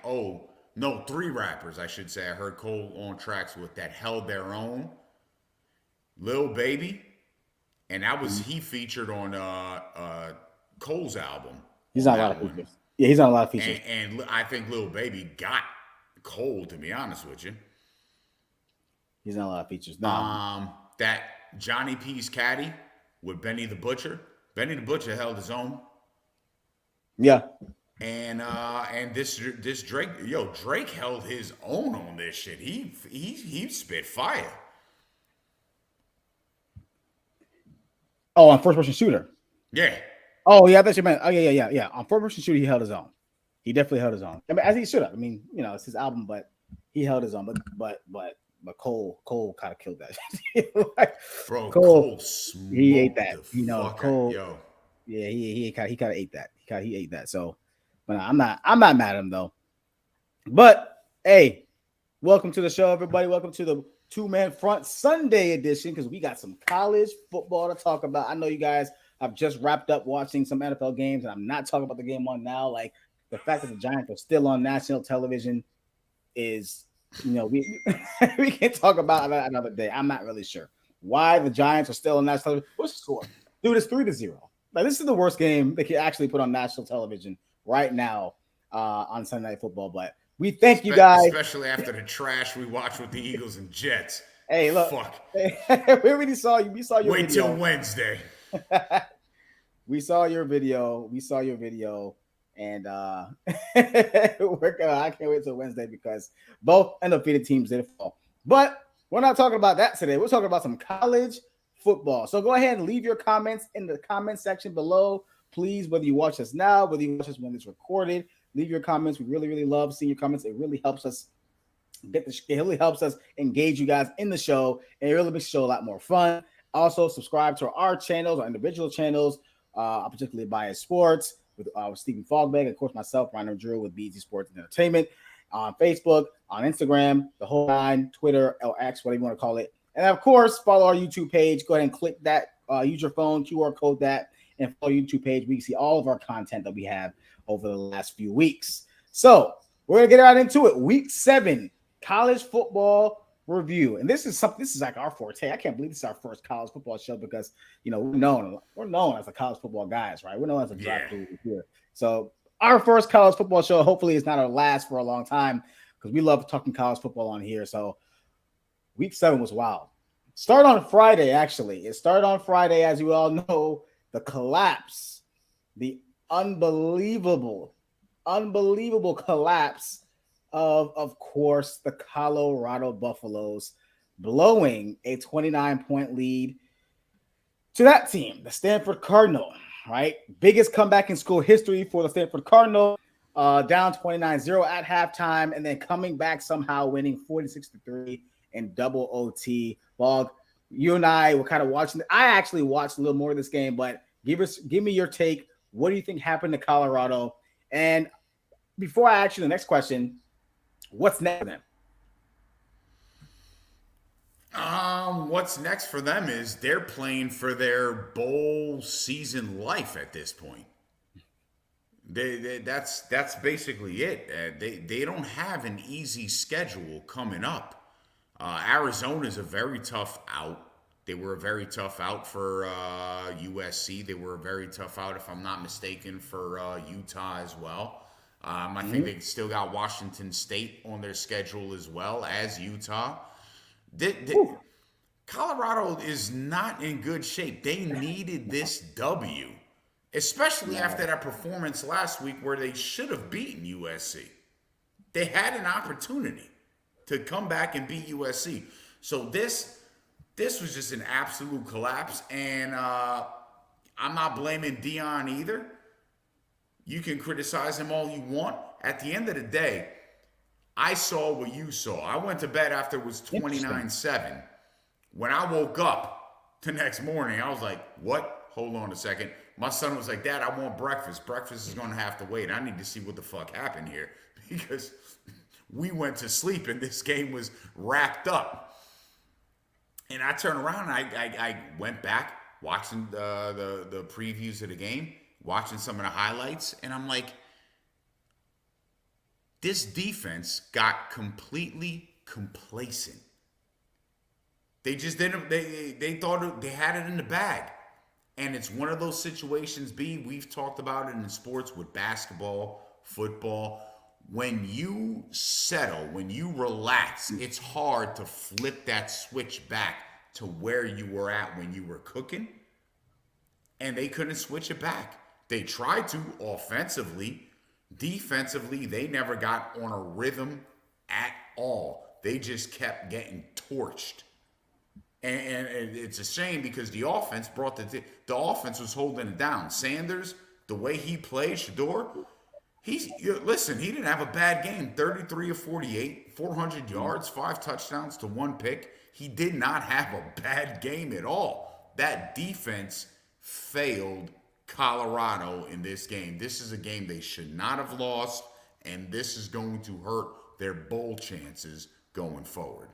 oh, no, three rappers, I should say. I heard Cole on tracks with that held their own. Lil Baby, and that was Mhm. he featured on Cole's album He's on on a lot of that one. features. Yeah, he's on a lot of features. And I think Lil Baby got Cole, to be honest with you. He's on a lot of features. Nah, That Johnny P's Caddy with Benny the Butcher. Benny the Butcher held his own. yeah. And this Drake, Drake held his own on this shit. He spit fire. Oh, on first person shooter. Yeah. Oh yeah, I thought you meant. Oh yeah. On first person shooter, he held his own. He definitely held his own. I mean, as he should have. I mean, it's his album, but he held his own. But Cole kind of killed that. Like, Bro, Cole, Cole he ate smoked that. the fuck out. Cole. Yo. Yeah, he kind of ate that. He ate that. So, but I'm not mad at him though. But hey, welcome to the show, everybody. Welcome to the Two-Man Front Sunday edition because we got some college football to talk about. I know you guys have just wrapped up watching some NFL games, and I'm not talking about the game on now. Like the fact that the Giants are still on national television is, we we can talk about that another day. I'm not really sure why the Giants are still on national television. What's the score? Dude, it's 3-0. Like this is the worst game they could actually put on national television right now on Sunday Night Football. But we thank you guys. Especially after the trash we watched with the Eagles and Jets. Hey, look. Fuck. We already saw you. We saw your Wait video. till Wednesday. We saw your video. And I can't wait till Wednesday because both undefeated teams did fall. But we're not talking about that today. We're talking about some college football. So go ahead and leave your comments in the comment section below. Please, whether you watch us now, whether you watch us when it's recorded, leave your comments. We really, really love seeing your comments. It really helps us it really helps us engage you guys in the show, and it really makes the show a lot more fun. Also, subscribe to our channels, our individual channels, particularly Bias Sports with Stephen Fogbeck, of course, myself, Ryan Drew with BZ Sports and Entertainment, on Facebook, on Instagram, the whole line, Twitter, LX, whatever you want to call it. And of course, follow our YouTube page. Go ahead and click that, use your phone, QR code that, and follow YouTube page. We can see all of our content that we have over the last few weeks. So we're going to get right into it. Week 7, college football review. And this is like our forte. I can't believe this is our first college football show because, we're known as the college football guys, right? We're known as a draft guru here. So our first college football show, hopefully it's not our last for a long time because we love talking college football on here. So week 7 was wild. Start on Friday, actually. It started on Friday, as you all know, the collapse, the unbelievable collapse of course, the Colorado Buffaloes blowing a 29-point lead to that team, the Stanford Cardinal, right? Biggest comeback in school history for the Stanford Cardinal, down 29-0 at halftime, and then coming back somehow winning 46-3 in double OT. Bog, you and I were kind of watching. I actually watched a little more of this game, but give me your take. What do you think happened to Colorado? And before I ask you the next question, what's next for them? What's next for them is they're playing for their bowl season life at this point. That's basically it. They don't have an easy schedule coming up. Arizona's a very tough out. They were a very tough out for USC. They were a very tough out, if I'm not mistaken, for Utah as well. I think they still got Washington State on their schedule as well as Utah. Colorado is not in good shape. They needed this W, especially after that performance last week where they should have beaten USC. They had an opportunity to come back and beat USC. So this was just an absolute collapse, and I'm not blaming Dion either. You can criticize him all you want. At the end of the day, I saw what you saw. I went to bed after it was 29-7. When I woke up the next morning, I was like, what? Hold on a second. My son was like, Dad, I want breakfast. Breakfast is going to have to wait. I need to see what the fuck happened here because we went to sleep and this game was wrapped up. And I turned around and I went back watching the previews of the game, watching some of the highlights, and I'm like, This defense got completely complacent. They just didn't. They thought they had it in the bag, and it's one of those situations. We've talked about it in sports with basketball, football. When you settle, when you relax, it's hard to flip that switch back to where you were at when you were cooking, and they couldn't switch it back. They tried to offensively, defensively, they never got on a rhythm at all. They just kept getting torched. And it's a shame because the offense brought the offense was holding it down. Sanders, the way he played, Shador, listen, he didn't have a bad game. 33 of 48, 400 yards, 5 touchdowns to 1 pick. He did not have a bad game at all. That defense failed Colorado in this game. This is a game they should not have lost, and this is going to hurt their bowl chances going forward.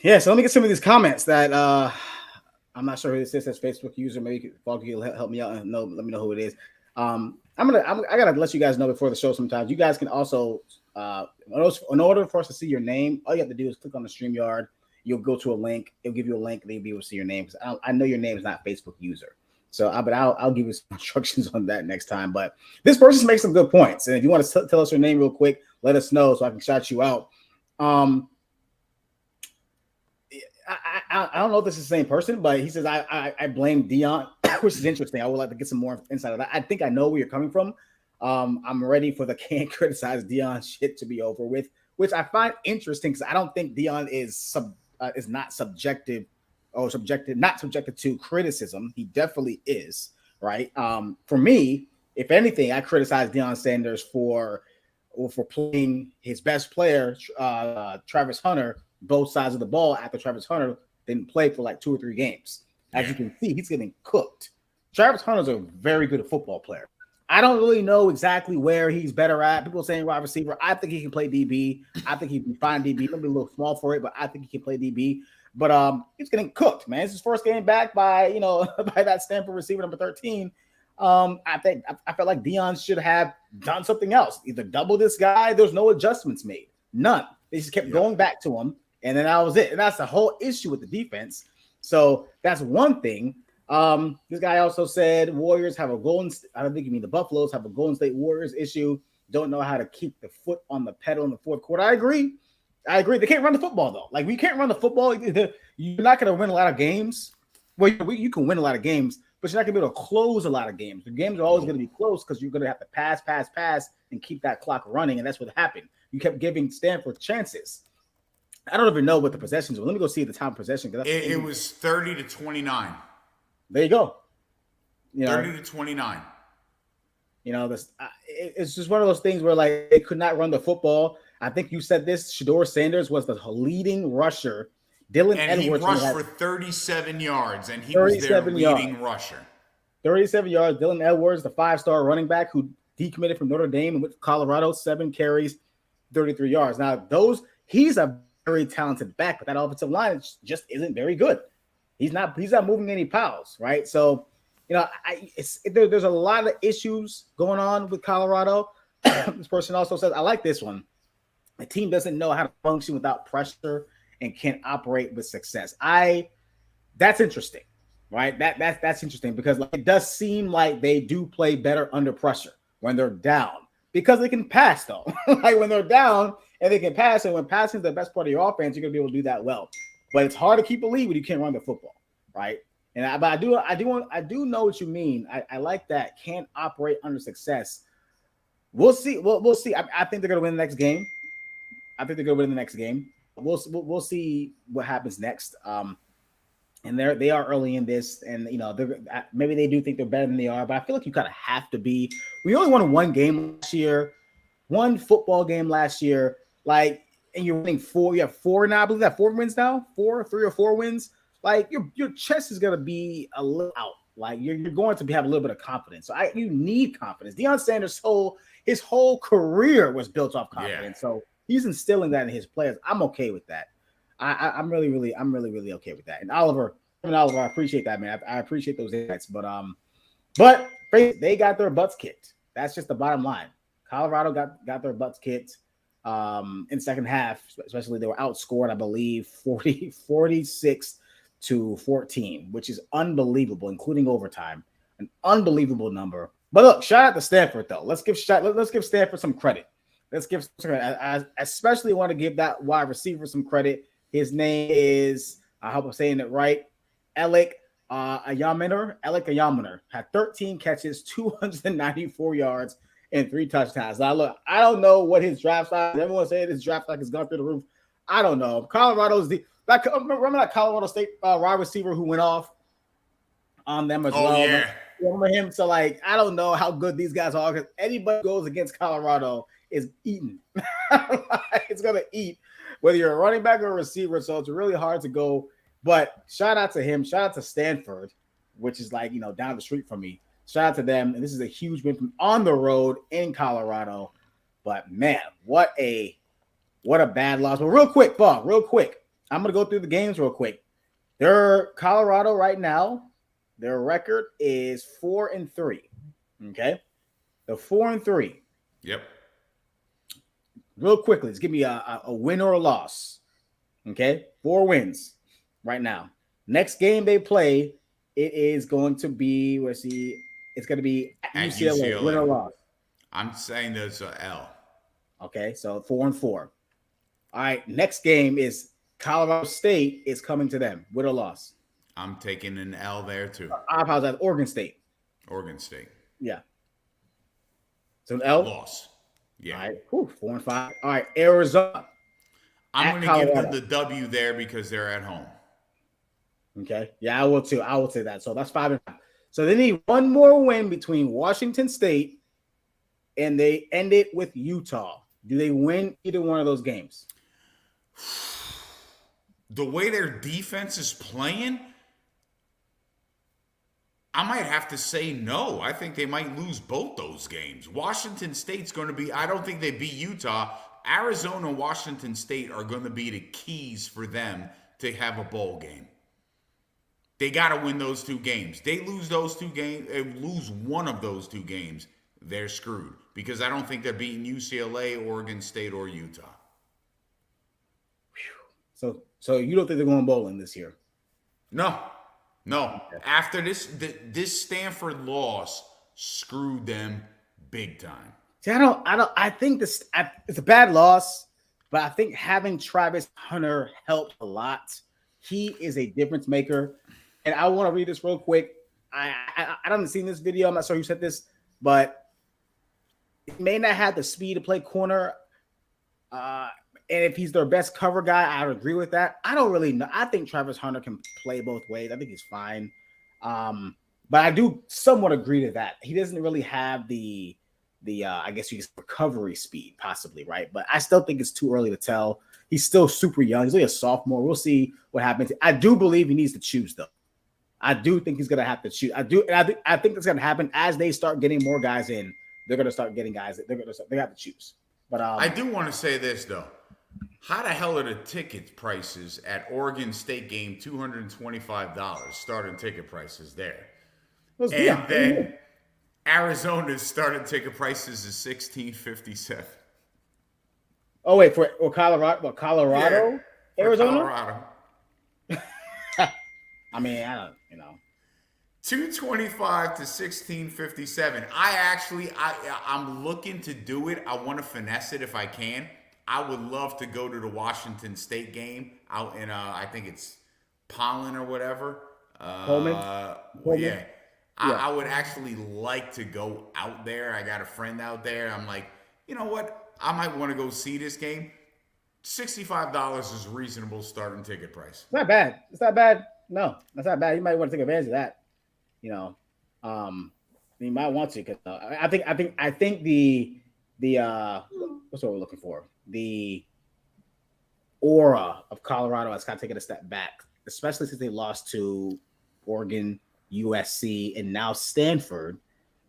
Yeah, so let me get some of these comments that I'm not sure who this is. As Facebook user, maybe Foggy will help me out and let me know who it is. I gotta let you guys know before the show. Sometimes you guys can also, in order for us to see your name, all you have to do is click on the StreamYard. You'll go to a link. It'll give you a link, and then you'll be able to see your name. I know your name is not Facebook user, so I'll give you some instructions on that next time. But this person makes some good points, and if you want to tell us your name real quick, let us know so I can shout you out. I don't know if this is the same person, but he says I blame Dion, which is interesting. I would like to get some more insight of that. I think I know where you're coming from. I'm ready for the can't criticize Dion shit to be over with, which I find interesting because I don't think Dion is not subjected to criticism. He definitely is, right? For me, if anything, I criticize Deion Sanders for playing his best player, Travis Hunter, both sides of the ball after Travis Hunter didn't play for like 2 or 3 games. As you can see, he's getting cooked. Travis Hunter's a very good football player. I don't really know exactly where he's better at. People are saying wide receiver. I think he can play DB. I think he can find DB. Maybe a little small for it, but I think he can play DB. But he's getting cooked, man. It's his first game back by by that Stanford receiver number 13. I felt like Dion should have done something else. Either double this guy. There's no adjustments made. None. They just kept going back to him. And then that was it. And that's the whole issue with the defense. So that's one thing. This guy also said Warriors have I don't think you mean the Buffaloes have a Golden State Warriors issue. Don't know how to keep the foot on the pedal in the fourth quarter. I agree. They can't run the football, though. Like, we can't run the football. You're not going to win a lot of games. Well, you can win a lot of games, but you're not going to be able to close a lot of games. The games are always going to be close because you're going to have to pass, and keep that clock running. And that's what happened. You kept giving Stanford chances. I don't even know what the possessions were. Let me go see the time of possession. It was 30-29. There you go. 30-29. It's just one of those things where like they could not run the football. I think you said this. Shador Sanders was the leading rusher. Dylan Edwards he rushed for 37 yards, and he was their leading rusher. 37 yards. Dylan Edwards, the 5-star running back who decommitted from Notre Dame and went to Colorado, 7 carries, 33 yards. Now he's a very talented back, but that offensive line just isn't very good. He's not moving any piles, right? So, there's a lot of issues going on with Colorado. This person also says, I like this one. The team doesn't know how to function without pressure and can't operate with success. That's interesting, right? That's interesting because it does seem like they do play better under pressure when they're down because they can pass though. Like when they're down and they can pass, and when passing is the best part of your offense, you're gonna be able to do that well. But it's hard to keep a lead when you can't run the football, right? And I do know what you mean. I like that. Can't operate under success. We'll see. We'll see. I think they're gonna win the next game. We'll see what happens next. And they are early in this, and maybe they do think they're better than they are, but I feel like you kind of have to be. We only won one game last year, one football game last year, and you're winning 4. You have 4 now. I believe that 4 wins now, 3 or 4 wins. Like your chest is gonna be a little out. Like you're going to have a little bit of confidence. So you need confidence. Deion Sanders' his whole career was built off confidence. Yeah. So he's instilling that in his players. I'm okay with that. I'm really okay with that. And Oliver, I appreciate that, man. I appreciate those insights. But they got their butts kicked. That's just the bottom line. Colorado got their butts kicked in the second half, especially they were outscored, I believe, 46-14, which is unbelievable, including overtime. An unbelievable number. But look, shout out to Stanford, though. Let's give Stanford some credit. I especially want to give that wide receiver some credit. His name is, I hope I'm saying it right, Alec Ayaminer had 13 catches, 294 yards, and 3 touchdowns. Now, look, I don't know what his draft stock is. Everyone saying his draft stock has gone through the roof. I don't know. Remember that Colorado State wide receiver who went off on them as well? Yeah. Remember him? So, like, I don't know how good these guys are because anybody who goes against Colorado is eaten. It's going to eat, whether you're a running back or a receiver. So it's really hard to go. But shout out to him. Shout out to Stanford, which is like, down the street from me. Shout out to them. And this is a huge win from on the road in Colorado. But man, what a bad loss. But real quick, I'm going to go through the games real quick. Colorado right now, their record is 4-3. Okay. They're 4-3. Yep. Real quickly, let's give me a win or a loss. Okay. 4 wins right now. Next game they play, it is going to be, it's going to be at UCLA. Win or loss? I'm saying there's an L. Okay, so 4-4. All right, next game is Colorado State is coming to them. Win or loss? I'm taking an L there too. I apologize. Oregon State. Yeah. So an L? Loss. Yeah. All right, 4-5. All right, Arizona. I'm going to give them the W there because they're at home. Okay. Yeah, I will too. I will say that. So that's 5-5. So they need one more win between Washington State and they end it with Utah. Do they win either one of those games? The way their defense is playing, I might have to say no. I think they might lose both those games. Washington State's going to be, I don't think they beat Utah. Arizona and Washington State are going to be the keys for them to have a bowl game. They got to win those 2 games. They lose those 2 games, lose one of those 2 games, they're screwed. Because I don't think they're beating UCLA, Oregon State, or Utah. So you don't think they're going bowling this year? No. Okay. After this Stanford loss screwed them big time. See, I think it's a bad loss, but I think having Travis Hunter helped a lot. He is a difference maker. And I want to read this real quick. I haven't seen this video. I'm not sure who said this, but he may not have the speed to play corner. And if he's their best cover guy, I would agree with that. I don't really know. I think Travis Hunter can play both ways. I think he's fine. But I do somewhat agree to that. He doesn't really have the I guess you could say recovery speed, possibly, right? But I still think it's too early to tell. He's still super young. He's only a sophomore. We'll see what happens. I do believe he needs to choose, though. I do think he's going to have to choose. I think that's going to happen as they start getting more guys in. They're going to start getting guys. They have to choose. But I do want to say this though: how the hell are the ticket prices at Oregon State game $225 starting ticket prices there? Then Arizona's starting ticket prices is $16.57. Oh wait, for Colorado? What, Colorado? Yeah, Arizona? Colorado. I mean, $225 to $16.57. I'm looking to do it. I want to finesse it if I can. I would love to go to the Washington State game out in I think it's Pollen or whatever. Pullman? Yeah. I would actually like to go out there. I got a friend out there. I'm like, you know what? I might want to go see this game. $65 is reasonable starting ticket price. It's not bad. It's not bad. No, that's not bad. You might want to take advantage of that. You might want to because I think the what's what we're looking for? The aura of Colorado has kind of taken a step back, especially since they lost to Oregon, USC, and now Stanford.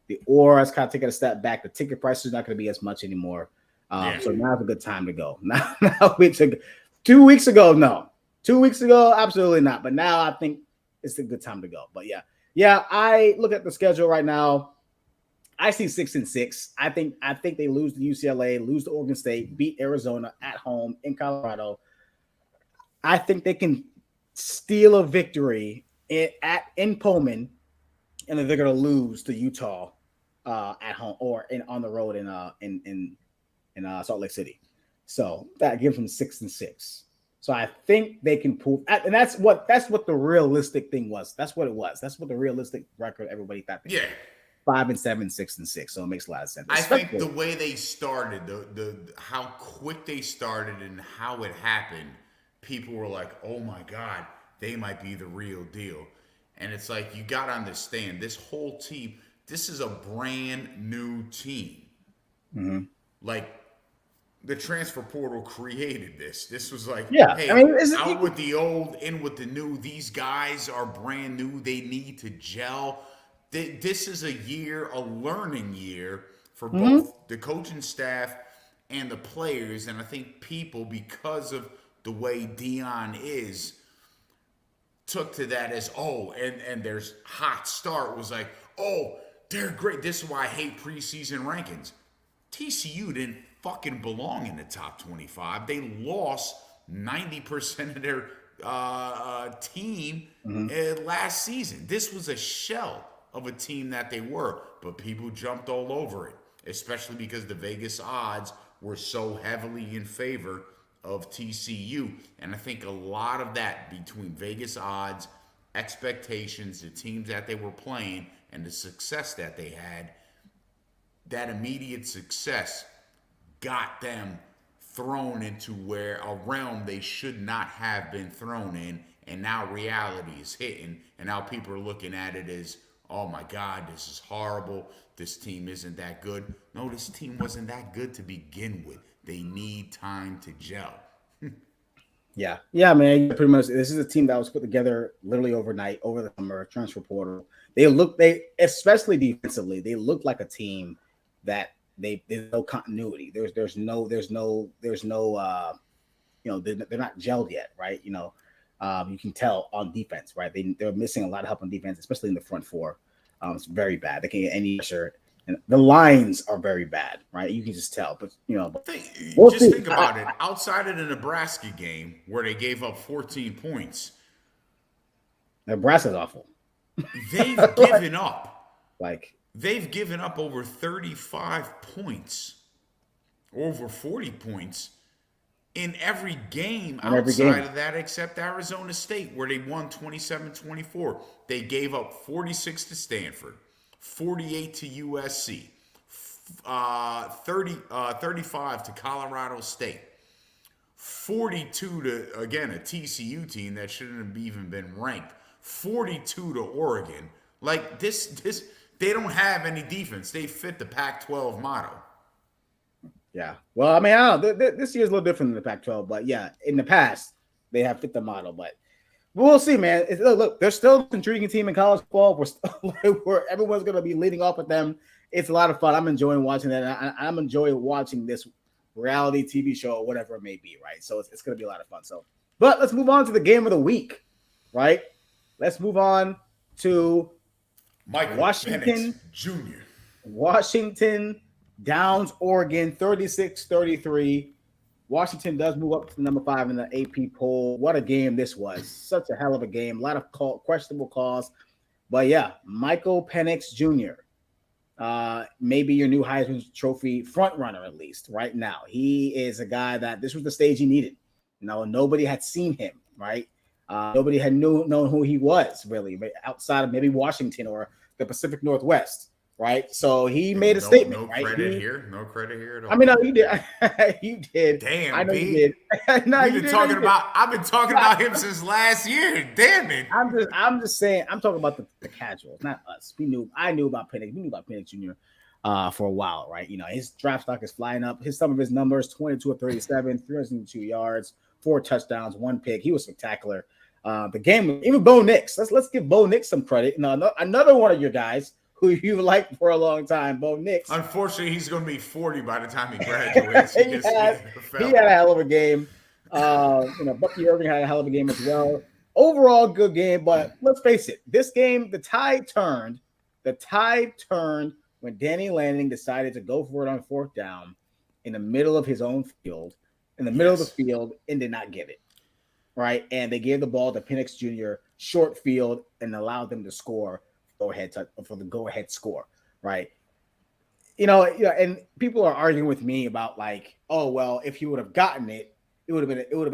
The aura has kind of taken a step back. The ticket price is not going to be as much anymore. So now's a good time to go. Now we took 2 weeks ago. No, 2 weeks ago, absolutely not. But now I think it's a good time to go. But yeah, I look at the schedule right now. I see 6-6. I think they lose to UCLA, lose to Oregon State, beat Arizona at home in Colorado. I think they can steal a victory in Pullman, and then they're going to lose to Utah at home or on the road in Salt Lake City. So that gives them 6-6. So I think they can pull, and that's what the realistic thing was. That's what it was. That's what the realistic record everybody thought. Yeah. 5-7, 6-6. So it makes a lot of sense. I think the way they started, the how quick they started and how it happened, people were like, "Oh my God, they might be the real deal." And it's like you got to understand, this whole team. This is a brand new team. Mm-hmm. Like the transfer portal created this. This was like, yeah, hey, I mean, out with the old, in with the new. These guys are brand new. They need to gel. This is a learning year for both the coaching staff and the players. And I think people, because of the way Dion is, took to that as, and there's hot start was like, oh, they're great. This is why I hate preseason rankings. TCU didn't fucking belong in the top 25. They lost 90% of their team last season. This was a shell of a team that they were, but people jumped all over it, especially because the Vegas odds were so heavily in favor of TCU. And I think a lot of that between Vegas odds, expectations, the teams that they were playing, and the success that they had, that immediate success got them thrown into a realm they should not have been thrown in. And now reality is hitting, and now people are looking at it as, oh my God, this is horrible. This team isn't that good. No, this team wasn't that good to begin with. They need time to gel. Yeah, man. Pretty much, this is a team that was put together literally overnight, over the summer, transfer portal. They especially defensively, they look like a team that there's no continuity. There's no they're not gelled yet, right? You can tell on defense, right? They're missing a lot of help on defense, especially in the front four. It's very bad. They can't get any pressure, and the lines are very bad, right? You can just tell. But think about it. Outside of the Nebraska game, where they gave up 14 points, Nebraska's awful. They've given up. They've given up over 35 points, over 40 points in every game outside of that, except Arizona State, where they won 27-24. They gave up 46 to Stanford, 48 to USC, 35 to Colorado State, 42 to, again, a TCU team that shouldn't have even been ranked, 42 to Oregon. Like, this they don't have any defense. They fit the Pac-12 motto. Yeah. Well, I mean, I don't know. This year's a little different than the Pac-12, but yeah, in the past, they have fit the model. But we'll see, man. Look, there's still an intriguing team in college football. Where everyone's going to be leading off with them. It's a lot of fun. I'm enjoying watching that. I'm enjoying watching this reality TV show or whatever it may be, right? So it's going to be a lot of fun. So, but let's move on to the game of the week, right? Let's move on to Washington Jr. Washington Downs, Oregon, 36-33. Washington does move up to number 5 in the AP poll. What a game this was. Such a hell of a game. A lot of questionable calls. But yeah, Michael Penix Jr., maybe your new Heisman Trophy front runner, at least right now. He is a guy that this was the stage he needed. Nobody had seen him, right? Nobody had known who he was, really, outside of maybe Washington or the Pacific Northwest. Right, so he made a statement. No credit here at all. I mean, no, he did. He did. Damn, I know B. he did. No, I've been talking about him since last year. Damn it. I'm just saying. I'm talking about the casuals, not us. I knew about Penix. We knew about Penix Jr. For a while, right? His draft stock is flying up. Some of his numbers: 22 of 37, 302 yards, 4 touchdowns, 1 pick. He was spectacular. The game, even Bo Nix. Let's give Bo Nix some credit. Another one of your guys who you liked for a long time, Bo Nix. Unfortunately, he's going to be 40 by the time he graduates. he had a hell of a game. Bucky Irving had a hell of a game as well. Overall, good game, but let's face it. This game, the tide turned when Danny Lanning decided to go for it on fourth down in the middle of his own field, in the middle of the Yes. field, and did not get it. Right. And they gave the ball to Penix Jr. short field and allowed them to score for the go ahead score. Right. And people are arguing with me about like, oh well, if he would have gotten it, it would have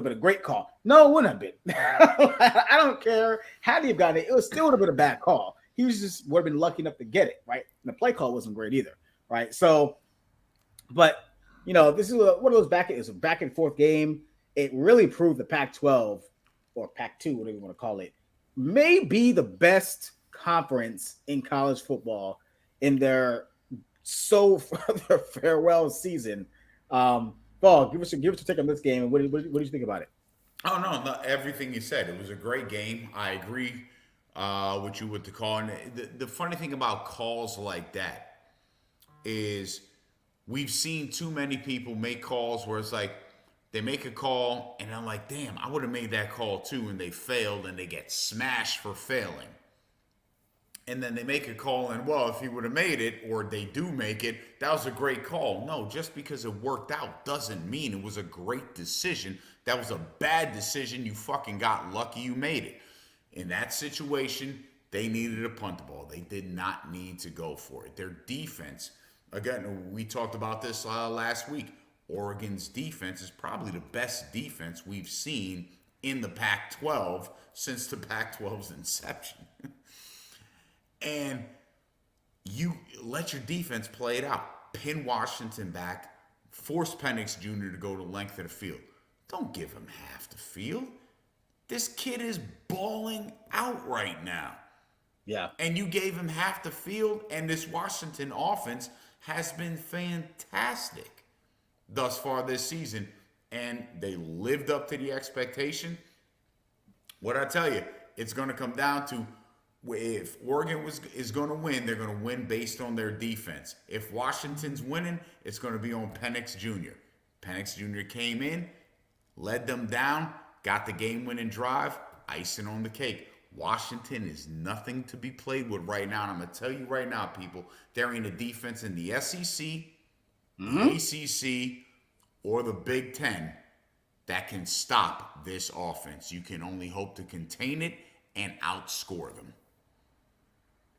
been a great call. No, it wouldn't have been. I don't care. Had he have gotten it, it still would have been a bad call. He was just would have been lucky enough to get it, right? And the play call wasn't great either, right? So, but this is one of those it's a back and forth game. It really proved the Pac-12 or Pac-2, whatever you want to call it, may be the best conference in college football in their their farewell season. Paul, give us your take on this game, and what do you think about it? Oh no, everything you said. It was a great game. I agree with you with the call. And the funny thing about calls like that is we've seen too many people make calls where it's like they make a call and I'm like, damn, I would have made that call too, and they failed and they get smashed for failing. And then they make a call and, well, if he would have made it or they do make it, that was a great call. No, just because it worked out doesn't mean it was a great decision. That was a bad decision. You fucking got lucky you made it. In that situation, they needed a punt the ball. They did not need to go for it. Their defense, again, we talked about this last week. Oregon's defense is probably the best defense we've seen in the Pac-12 since the Pac-12's inception. And you let your defense play it out. Pin Washington back, force Penix Jr. to go to length of the field. Don't give him half the field. This kid is balling out right now. Yeah. And you gave him half the field, and this Washington offense has been fantastic thus far this season. And they lived up to the expectation. What I tell you, it's going to come down to if Oregon is going to win, they're going to win based on their defense. If Washington's winning, it's going to be on Penix Jr. Penix Jr. came in, led them down, got the game-winning drive, icing on the cake. Washington is nothing to be played with right now. And I'm going to tell you right now, people, there ain't a defense in the SEC, the ACC, or the Big Ten that can stop this offense. You can only hope to contain it and outscore them.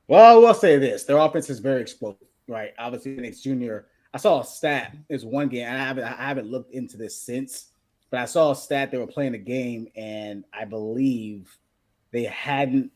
Well, I will say this: their offense is very explosive, right? Obviously, Penix Jr. I saw a stat. There's one game, and I haven't looked into this since, but I saw a stat. They were playing a game, and I believe they hadn't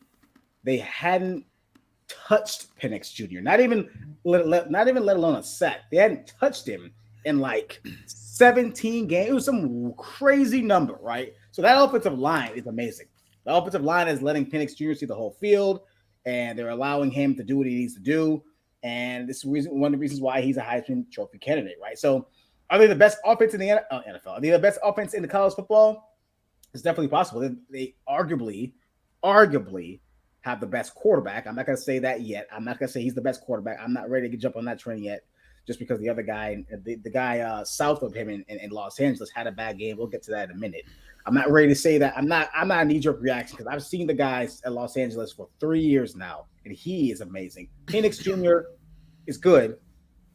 touched Penix Jr. Not even let alone a sack. They hadn't touched him in like 17 games. It was some crazy number, right? So that offensive line is amazing. The offensive line is letting Penix Jr. see the whole field, and they're allowing him to do what he needs to do. And this is one of the reasons why he's a Heisman Trophy candidate, right? So, are they the best offense in the NFL? Are they the best offense in the college football? It's definitely possible. They arguably have the best quarterback. I'm not going to say that yet. I'm not going to say he's the best quarterback. I'm not ready to jump on that train yet, just because the other guy, the guy south of him in Los Angeles, had a bad game. We'll get to that in a minute. I'm not ready to say that. I'm not a knee-jerk reaction because I've seen the guys at Los Angeles for 3 years now, and he is amazing. Penix Jr. is good,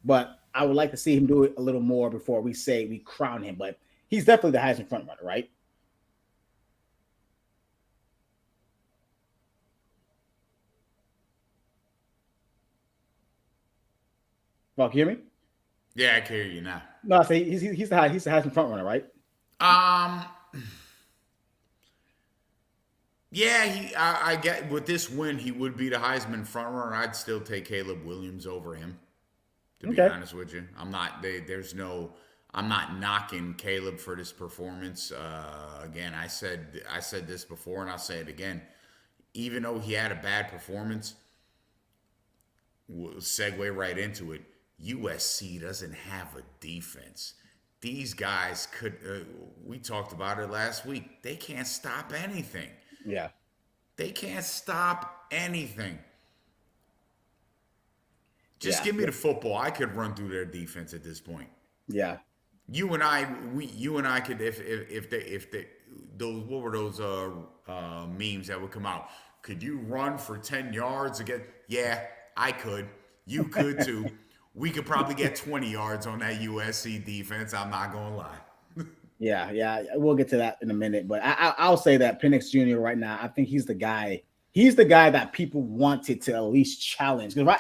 but I would like to see him do it a little more before we say we crown him. But he's definitely the Heisman frontrunner, right? Well, can you hear me? Yeah, I can hear you now. No, I say he's the Heisman frontrunner, right? Yeah, I get with this win, he would be the Heisman frontrunner. I'd still take Caleb Williams over him. To be honest with you, I'm not. I'm not knocking Caleb for this performance. Again, I said this before, and I'll say it again. Even though he had a bad performance, we'll segue right into it. USC doesn't have a defense. These guys could. We talked about it last week. They can't stop anything. Yeah. They can't stop anything. Just give me the football. I could run through their defense at this point. Yeah. You and I could if they those what were those memes that would come out? Could you run for 10 yards again? Yeah, I could. You could too. We could probably get 20 yards on that USC defense. I'm not gonna lie. Yeah, we'll get to that in a minute. But I'll say that Penix Jr. right now, I think he's the guy. He's the guy that people wanted to at least challenge. Because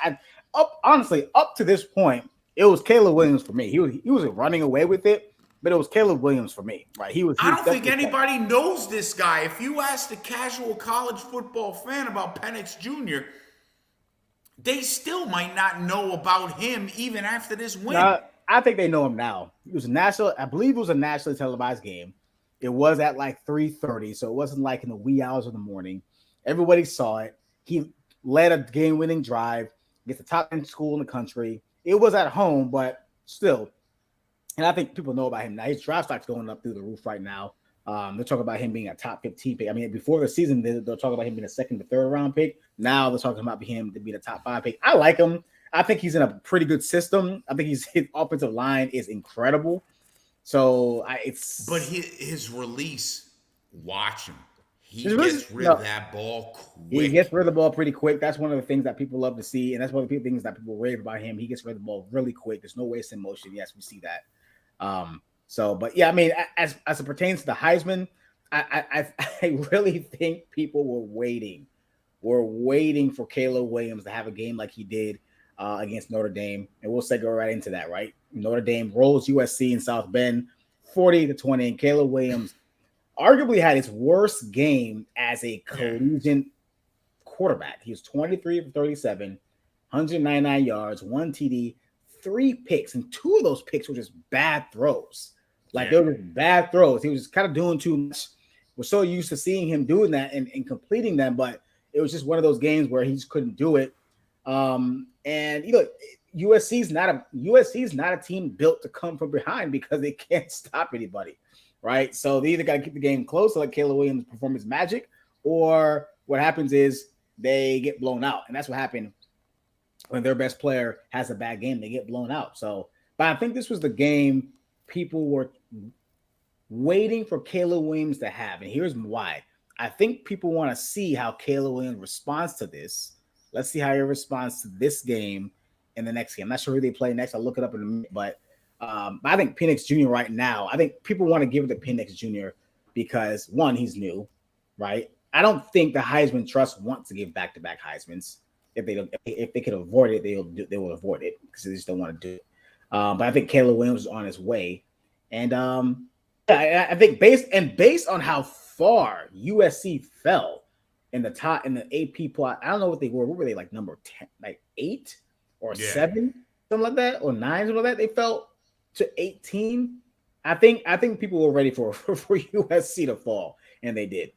honestly, up to this point, it was Caleb Williams for me. He was running away with it, but it was Caleb Williams for me. Right? He was. I don't think anybody knows this guy. If you ask the casual college football fan about Penix Jr., they still might not know about him even after this win. I think they know him now. It was I believe it was a nationally televised game. It was at like 3:30, so it wasn't like in the wee hours of the morning. Everybody saw it. He led a game-winning drive, gets the top 10 school in the country. It was at home, but still. And I think people know about him now. His draft stock's going up through the roof right now. They're talking about him being a top 15 pick. I mean, before the season, they're talking about him being a second to third round pick. Now they're talking about him to be the top 5 pick. I like him. I think he's in a pretty good system. I think his offensive line is incredible. So But his release, watch him. He gets rid of that ball quick. He gets rid of the ball pretty quick. That's one of the things that people love to see, and that's one of the things that people rave about him. He gets rid of the ball really quick. There's no waste in motion. Yes, we see that. But yeah, I mean, as it pertains to the Heisman, I really think people were waiting for Caleb Williams to have a game like he did against Notre Dame, and we'll segue right into that. Right, Notre Dame rolls USC in South Bend, 40-20, and Caleb Williams arguably had his worst game as a collegiate quarterback. He was 23 of 37, 199 yards, 1 TD, 3 picks, and 2 of those picks were just bad throws. They were just bad throws. He was just kind of doing too much. We're so used to seeing him doing that and completing them, but it was just one of those games where he just couldn't do it. And USC's not a team built to come from behind because they can't stop anybody, right? So they either got to keep the game close to let Caleb Williams perform his magic, or what happens is they get blown out, and that's what happened when their best player has a bad game. They get blown out. So, but I think this was the game people were waiting for Caleb Williams to have, and here's why. I think people want to see how Caleb Williams responds to this. Let's see how he responds to this game in the next game. I'm not sure who they play next. I'll look it up in a minute. But I think Penix Jr. right now, I think people want to give it to Penix Jr. because, one, he's new, right? I don't think the Heisman Trust wants to give back-to-back Heismans. If they could avoid it, they will avoid it because they just don't want to do it. But I think Caleb Williams is on his way. And I think based on how far USC fell in the AP plot, I don't know what they were. What were they, like number 10, like 8 or 7, something like that, or 9, something like that? They fell to 18. I think people were ready for USC to fall, and they did.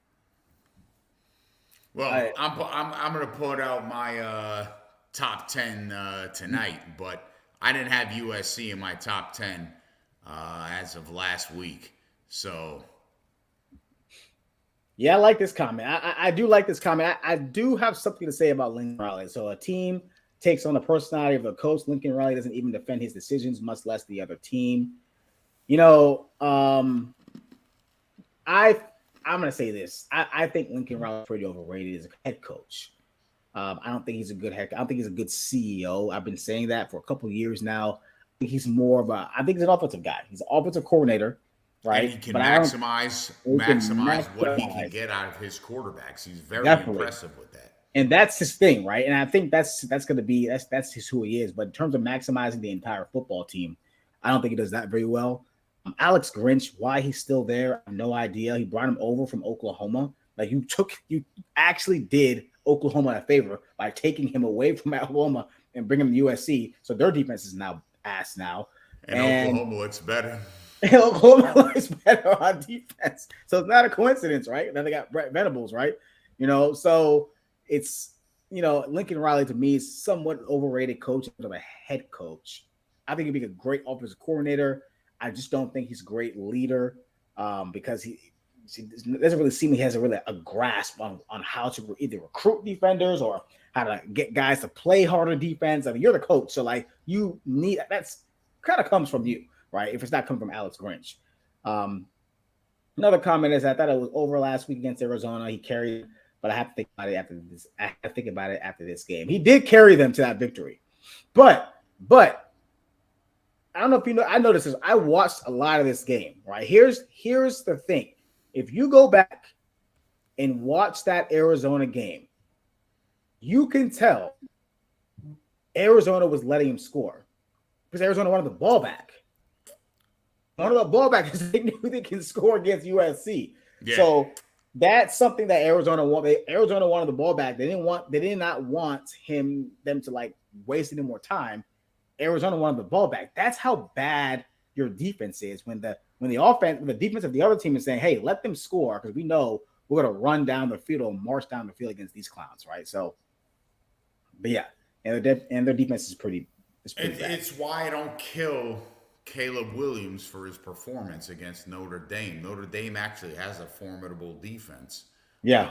Well, I'm going to put out my top 10 tonight, but I didn't have USC in my top 10 as of last week. So, yeah, I like this comment. I do like this comment. I do have something to say about Lincoln Riley. So a team takes on the personality of the coach. Lincoln Riley doesn't even defend his decisions, much less the other team. I'm going to say this. I think Lincoln Riley is pretty overrated as a head coach. I don't think he's a good head. I don't think he's a good CEO. I've been saying that for a couple of years now. I think he's more of I think he's an offensive guy. He's an offensive coordinator, right? And he can maximize what he can get out of his quarterbacks. He's very impressive with that. And that's his thing, right? And I think that's going to be that's just who he is. But in terms of maximizing the entire football team, I don't think he does that very well. Alex Grinch, why he's still there, I have no idea. He brought him over from Oklahoma. Like you actually did Oklahoma a favor by taking him away from Oklahoma and bringing him to USC. So their defense is now ass now. And Oklahoma looks better. Oklahoma looks better on defense. So it's not a coincidence, right? Then they got Brett Venables, right? So it's, Lincoln Riley to me is somewhat overrated coach of a head coach. I think he'd be a great offensive coordinator. I just don't think he's a great leader because he doesn't really seem he has a grasp on how to either recruit defenders or how to get guys to play harder defense. I mean, you're the coach, so like you need that's kind of comes from you, right? If it's not coming from Alex Grinch. Another comment is I thought it was over last week against Arizona. He carried, but I have to think about it after this. I have to think about it after this game. He did carry them to that victory. But I don't know if you know. I know this is. I watched a lot of this game. Right, here's the thing. If you go back and watch that Arizona game, you can tell Arizona was letting him score because Arizona wanted the ball back. One of the ball back because they knew they can score against USC. Yeah. So that's something that Arizona wanted. Arizona wanted the ball back. They did not want them to like waste any more time. Arizona wanted the ball back. That's how bad your defense is when the defense of the other team is saying, "Hey, let them score," because we know we're gonna run down the field or march down the field against these clowns, right? So, but yeah, and their defense is pretty. It's why I don't kill Caleb Williams for his performance against Notre Dame. Notre Dame actually has a formidable defense. Yeah,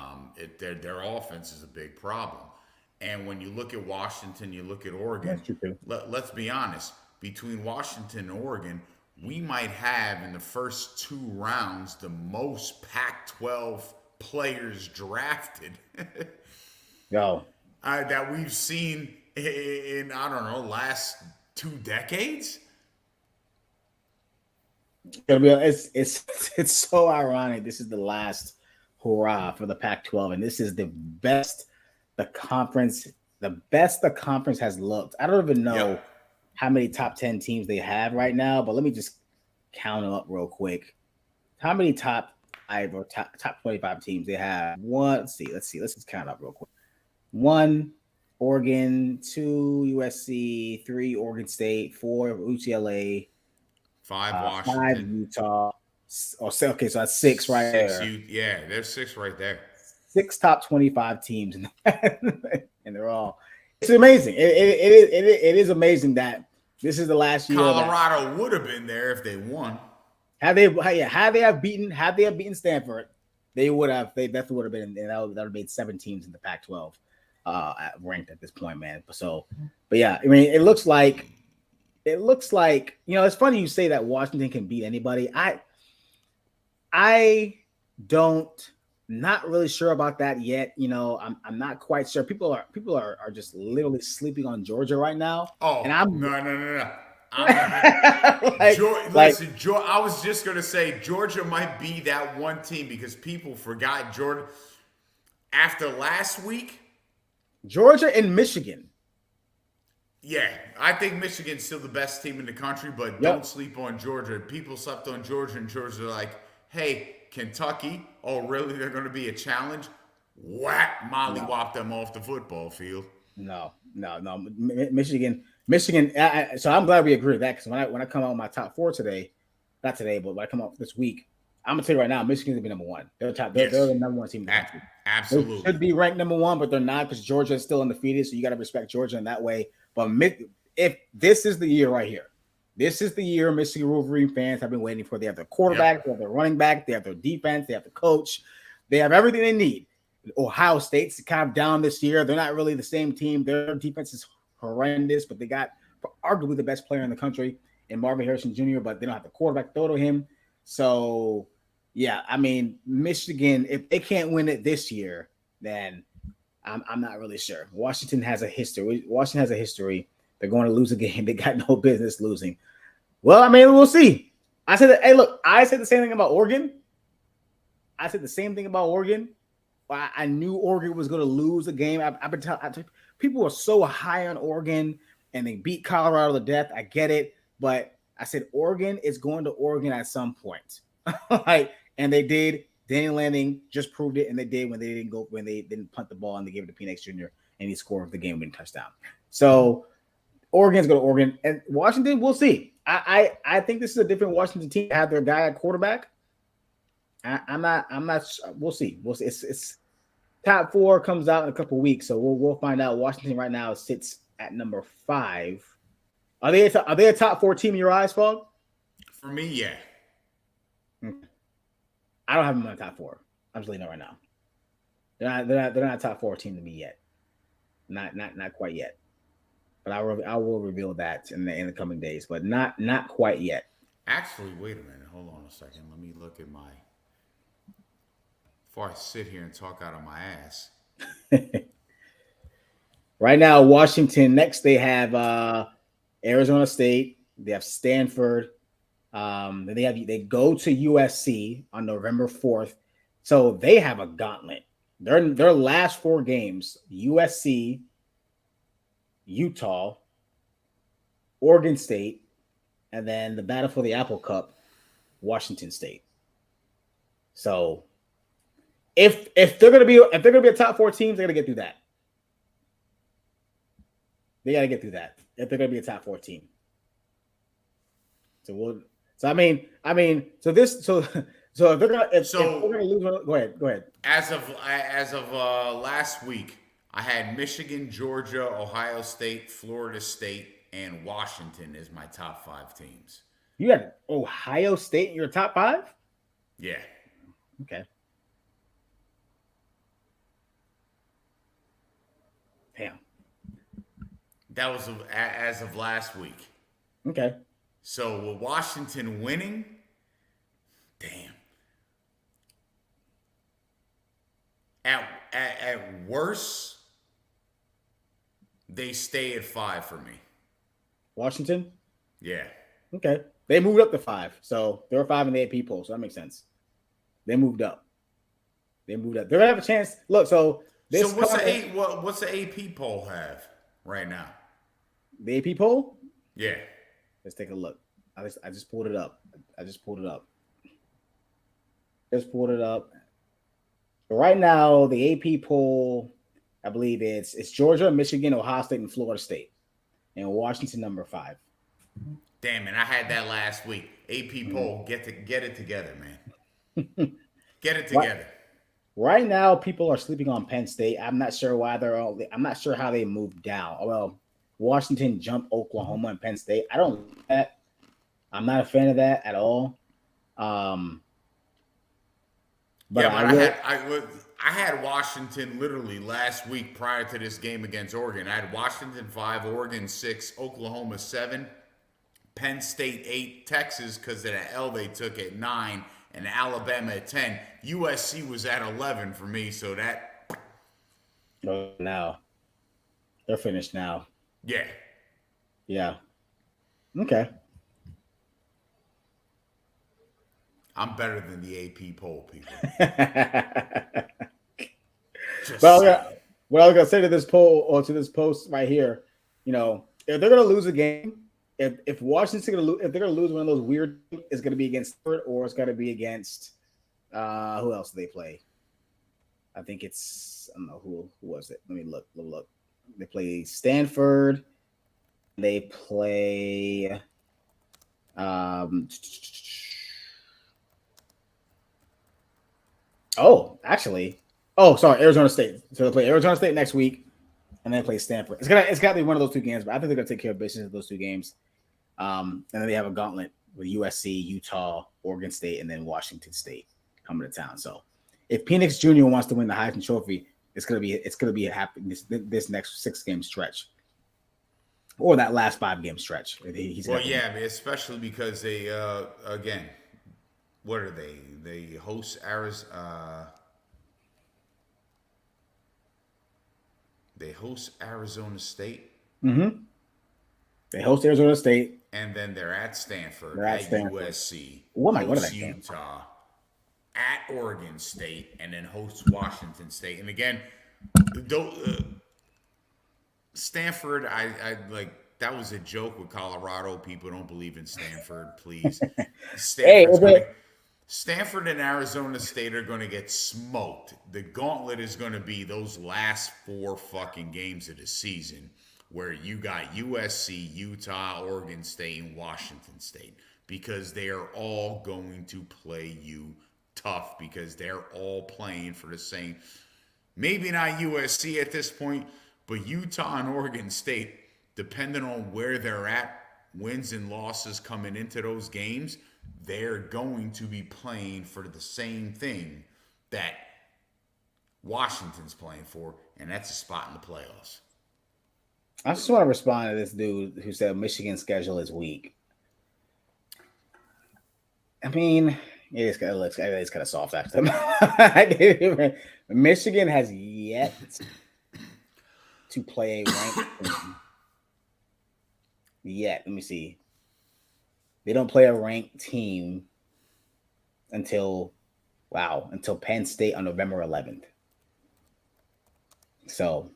Their offense is a big problem. And when you look at Washington, you look at Oregon. that's true too. Let's be honest. Between Washington and Oregon, we might have in the first 2 rounds the most Pac-12 players drafted Yo, that we've seen in I don't know last 2 decades. it's so ironic. This is the last hurrah for the Pac-12, and this is the best the conference has looked. I don't even know Yep. how many top 10 teams they have right now, but let me just count them up real quick. How many top 5 or top 25 teams they have? One, let's see. Let's just count up real quick. 1 Oregon, 2 USC, 3 Oregon State, 4 UCLA, 5 5 Washington, Utah. Okay, so that's 6 right 6 there. yeah, there's 6 right there. 6 top 25 teams, and they're all. It's amazing. It is amazing that this is the last year. Colorado would have been there if they won. Had they have beaten Stanford, they definitely would have been, and that would have made 7 teams in the Pac-12 ranked at this point, man. But yeah, I mean, it looks like it's funny you say that Washington can beat anybody. I don't not really sure about that yet. I'm not quite sure. People are just literally sleeping on Georgia right now. Oh, And I'm no. like, Listen, I was just going to say Georgia might be that one team because people forgot Georgia. After last week, Georgia and Michigan. yeah, I think Michigan's still the best team in the country, but don't sleep on Georgia. People slept on Georgia, and Georgia's like, hey, Kentucky, oh, really? They're going to be a challenge? Whack, mollywop them off the football field. No. Michigan. So I'm glad we agree with that because when I come out with my top 4 today, not today, but when I come out this week, I'm gonna tell you right now, Michigan's gonna be number 1. They're the number 1 team in the country. Absolutely. They should be ranked number 1, but they're not because Georgia is still undefeated. So you got to respect Georgia in that way. But if this is the year right here, this is the year Michigan Wolverine fans have been waiting for. They have their quarterback, they have their running back, they have their defense, they have the coach, they have everything they need. Ohio State's kind of down this year. They're not really the same team. Their defense is horrendous, but they got arguably the best player in the country in Marvin Harrison Jr., but they don't have the quarterback throw to him. So, yeah, I mean, Michigan, if they can't win it this year, then I'm not really sure. Washington has a history. They're going to lose a game they got no business losing. Well, I mean, we'll see. I said the same thing about Oregon. I knew Oregon was going to lose a game. I've been telling people are so high on Oregon and they beat Colorado to death. I get it, but I said Oregon is going to Oregon at some point. And they did. Danny Lanning just proved it, and they did when they didn't punt the ball and they gave it to Penix Jr. and he scored the game-winning touchdown. So Oregon's going to Oregon, and Washington, we'll see. I think this is a different Washington team. Have their guy at quarterback. I'm not. We'll see. It's top 4 comes out in a couple weeks, so we'll find out. Washington right now sits at number 5. Are they a top 4 team in your eyes, Fog? For me, yeah. I don't have them in the top 4. I'm just leaving it right now. They're not a top 4 team to me yet. Not quite yet. But I will reveal that in the coming days. But not quite yet. Actually, wait a minute. Hold on a second. Let me look at my. Before I sit here and talk out of my ass. Right now, Washington. Next, they have Arizona State. They have Stanford. Then they go to USC on November 4th. So they have a gauntlet. Their last 4 games: USC, Utah, Oregon State, and then the battle for the Apple Cup, Washington State. So if they're gonna be a top 4 teams, they're gonna get through that. They got to get through that if they're going to be a top 4 team. So if they're gonna if they're gonna lose, go ahead. As of last week, I had Michigan, Georgia, Ohio State, Florida State, and Washington as my top 5 teams. You had Ohio State in your top 5? Yeah. Okay. Damn. That was as of last week. Okay. So with Washington winning, damn. At worst, they stay at 5 for me. Washington? Yeah. Okay. They moved up to 5. So they were 5 in the AP poll. So that makes sense. They moved up. They're gonna have a chance. Look, so what's the AP poll have right now? The AP poll? Yeah. Let's take a look. I just pulled it up. Right now, the AP poll, I believe it's Georgia, Michigan, Ohio State, and Florida State, and Washington number 5. Damn it! I had that last week. AP poll, get it together, man. Get it together. Right now, people are sleeping on Penn State. I'm not sure why I'm not sure how they moved down. Well, Washington jumped Oklahoma and Penn State. I don't like that. I'm not a fan of that at all. But I had Washington literally last week prior to this game against Oregon. I had Washington 5, Oregon 6, Oklahoma 7, Penn State 8, Texas because of the L they took at 9, and Alabama at 10. USC was at 11 for me, so that. Now they're finished now. Yeah. Yeah. Okay. I'm better than the AP poll people. Well, what I was gonna say to this poll or to this post right here, if they're gonna lose a game, if Washington's gonna lose, if they're gonna lose one of those weird, it's gonna be against Stanford or it's gonna be against who else do they play? I think I don't know who was it. Let me look. They play Stanford. They play Arizona State. So they play Arizona State next week, and then play Stanford. It's got to be one of those 2 games, but I think they're gonna take care of business in those 2 games. And then they have a gauntlet with USC, Utah, Oregon State, and then Washington State coming to town. So if Penix Jr. wants to win the Heisman Trophy, it's gonna be happening this next 6-game stretch, or that last 5-game stretch. Especially because they again, what are they? They host Arizona. They host Arizona State. Mm-hmm. They host Arizona State, and then they're at Stanford, USC. What are they? Utah, at Oregon State, and then hosts Washington State. And again, Stanford, I like. That was a joke with Colorado. People don't believe in Stanford, please. Stanford and Arizona State are going to get smoked. The gauntlet is going to be those last 4 fucking games of the season where you got USC, Utah, Oregon State, and Washington State, because they are all going to play you tough because they're all playing for the same. Maybe not USC at this point, but Utah and Oregon State, depending on where they're at, wins and losses coming into those games, they're going to be playing for the same thing that Washington's playing for, and that's a spot in the playoffs. I just want to respond to this dude who said Michigan's schedule is weak. I mean, it's kind of soft actually. Michigan has yet to play a ranked team yet. Let me see. They don't play a ranked team until Penn State on November 11th. So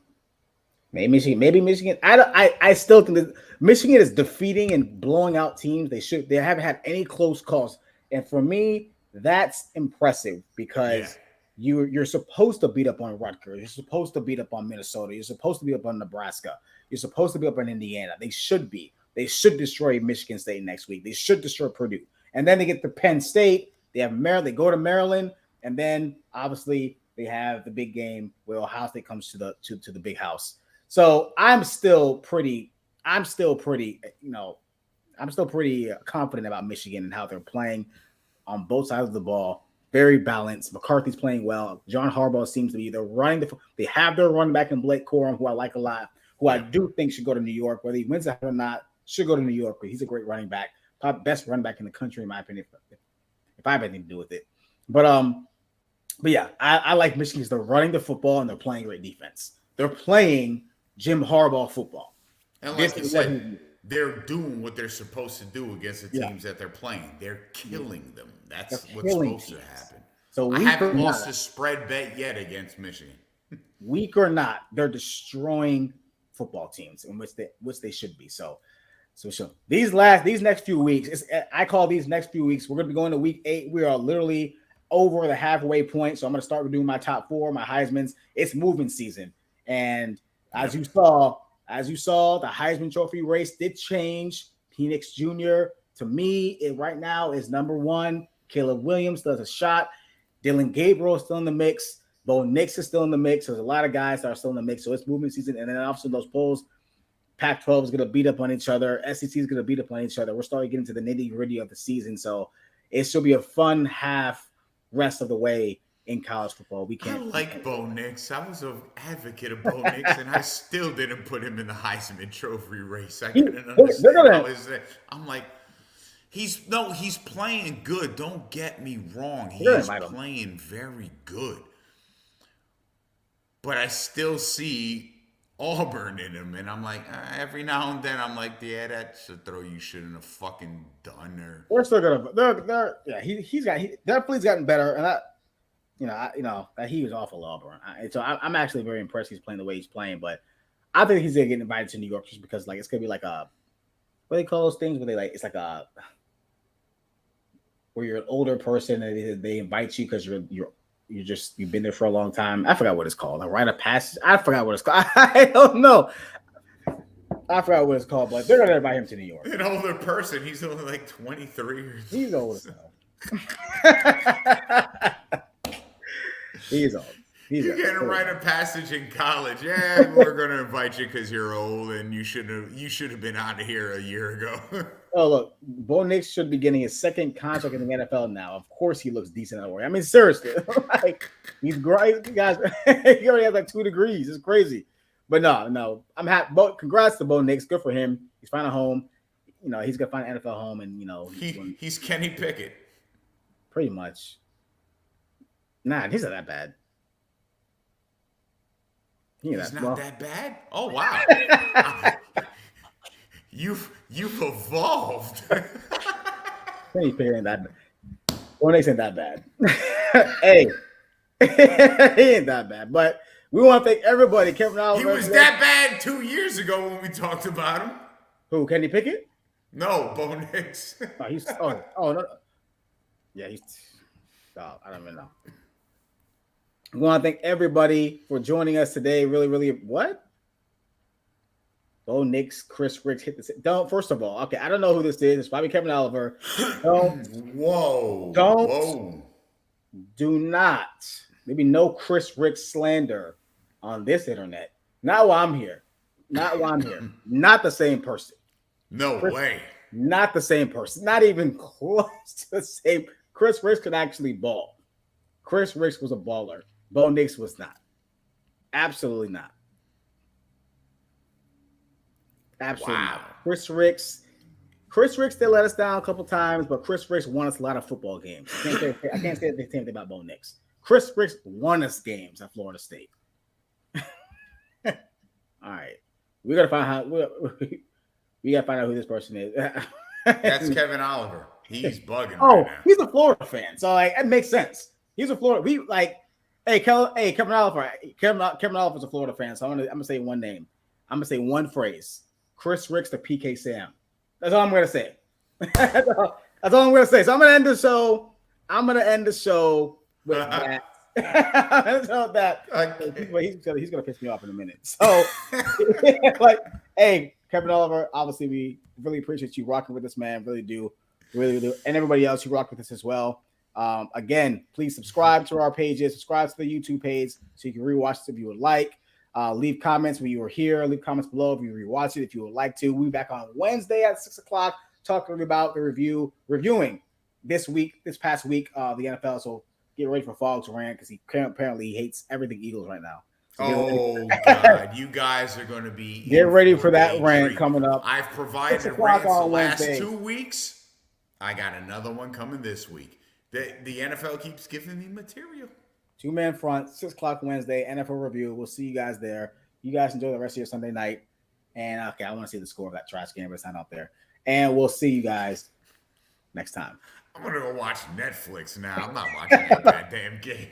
maybe Michigan. I still think that Michigan is defeating and blowing out teams. They haven't had any close calls, and for me, that's impressive because you're supposed to beat up on Rutgers. You're supposed to beat up on Minnesota. You're supposed to beat up on Nebraska. You're supposed to be up on Indiana. They should be. They should destroy Michigan State next week. They should destroy Purdue, and then they get to Penn State. They have Maryland. They go to Maryland, and then obviously they have the big game where Ohio State comes to the big house. So I'm still pretty confident about Michigan and how they're playing on both sides of the ball. Very balanced. McCarthy's playing well. John Harbaugh seems to be they have their running back in Blake Corum, who I like a lot, who I do think should go to New York. Whether he wins it or not, should go to New York. He's a great running back. Probably best running back in the country, in my opinion, if I have anything to do with it. But yeah, I like Michigan because they're running the football and they're playing great defense. They're playing Jim Harbaugh football. And like you said, they're doing what they're supposed to do against the teams that they're playing. They're killing them. That's what's supposed to happen. So I haven't lost a spread bet yet against Michigan. Weak or not, they're destroying football teams, in which they should be. So these next few weeks, I call these next few weeks. We're going to be going to week 8. We are literally over the halfway point. So I'm going to start doing my top 4, my Heisman's. It's moving season, and as you saw, the Heisman Trophy race did change. Penix Jr. to me, right now is number 1. Caleb Williams does a shot. Dylan Gabriel is still in the mix. Bo Nix is still in the mix. There's a lot of guys that are still in the mix. So it's movement season. And then obviously those polls, Pac-12 is going to beat up on each other. SEC is going to beat up on each other. We're starting to get into the nitty-gritty of the season. So it should be a fun rest of the way in college football. I like Bo Nix. I was an advocate of Bo Nix, and I still didn't put him in the Heisman Trophy race. I couldn't understand how is that. I'm like, he's playing good. Don't get me wrong. He is playing very good. But I still see Auburn in him, and I'm like, every now and then, I'm like, yeah, that's a throw you shouldn't have fucking done. Or we're still gonna, he's definitely gotten better, and he was awful Auburn. So I'm actually very impressed he's playing the way he's playing, but I think he's gonna get invited to New York just because it's gonna be like what do they call those things where it's like where you're an older person and they invite you because you've been there for a long time. I forgot what it's called. A rite of passage. I forgot what it's called. I don't know. I forgot what it's called, but they're gonna invite him to New York. An older person. He's only like 23 or something. He's old as hell. He's old. You're getting a rite of passage in college. Yeah, we're gonna invite you because you're old and you should have been out of here a year ago. Oh look, Bo Nix should be getting his second contract in the NFL now. Of course, he looks decent at work. I mean, seriously, he's great, guys. He already has 2 degrees. It's crazy, but no, I'm happy. Congrats to Bo Nix. Good for him. He's finding a home. He's gonna find an NFL home, and he's Kenny Pickett, pretty much. Nah, he's not that bad. He's not that bad. Oh wow. You've evolved. Kenny Pickett ain't that bad. Bo Nix ain't that bad. Hey, he ain't that bad. But we want to thank everybody. Kevin Oliver. He was that bad 2 years ago when we talked about him. Who? Kenny Pickett? No, Bo Nix. No. Yeah, I don't even know. We want to thank everybody for joining us today. Really, really, what? Bo Nix, Chris Ricks hit the. Don't. First of all, okay, I don't know who this is. It's probably Kevin Oliver. Do not. Maybe no Chris Ricks slander on this internet. Not while I'm here. Not the same person. No way. Not the same person. Not even close to the same. Chris Ricks could actually ball. Chris Ricks was a baller. Bo Nix was not. Absolutely not. Absolutely not. Chris Ricks did let us down a couple times, but Chris Ricks won us a lot of football games. I can't say the same thing about Bo Nix. Chris Ricks won us games at Florida State. All right, we gotta find out. We gotta find out who this person is. That's Kevin Oliver. He's bugging right Oh, now. he's a Florida fan, so like it makes sense. He's a Florida. We like, Kevin Oliver. Kevin Oliver's a Florida fan, so I'm gonna say one name. I'm gonna say one phrase: Chris Ricks to PK Sam. That's all I'm gonna say. That's all I'm gonna say. So I'm gonna end the show. With that. So that he's gonna piss me off in a minute. So like, hey, Kevin Oliver, obviously we really appreciate you rocking with us, man. Really do. And everybody else who rocked with us as well. Again, please subscribe to our pages, subscribe to the YouTube page so you can rewatch this if you would like. Leave comments when you were here. Leave comments below if you rewatch it if you would like to. We'll be back on Wednesday at 6:00 talking about the reviewing this past week of the NFL. So get ready for Fogg's rant because he apparently hates everything Eagles right now. So God, you guys are going to be get ready for that rant coming up. I've provided rants the last 2 weeks. I got another one coming this week. The NFL keeps giving me material. 2-man front, 6:00 Wednesday, NFL review. We'll see you guys there. You guys enjoy the rest of your Sunday night. And okay, I want to see the score of that trash game, but it's not out there. And we'll see you guys next time. I'm going to go watch Netflix now. I'm not watching that goddamn game.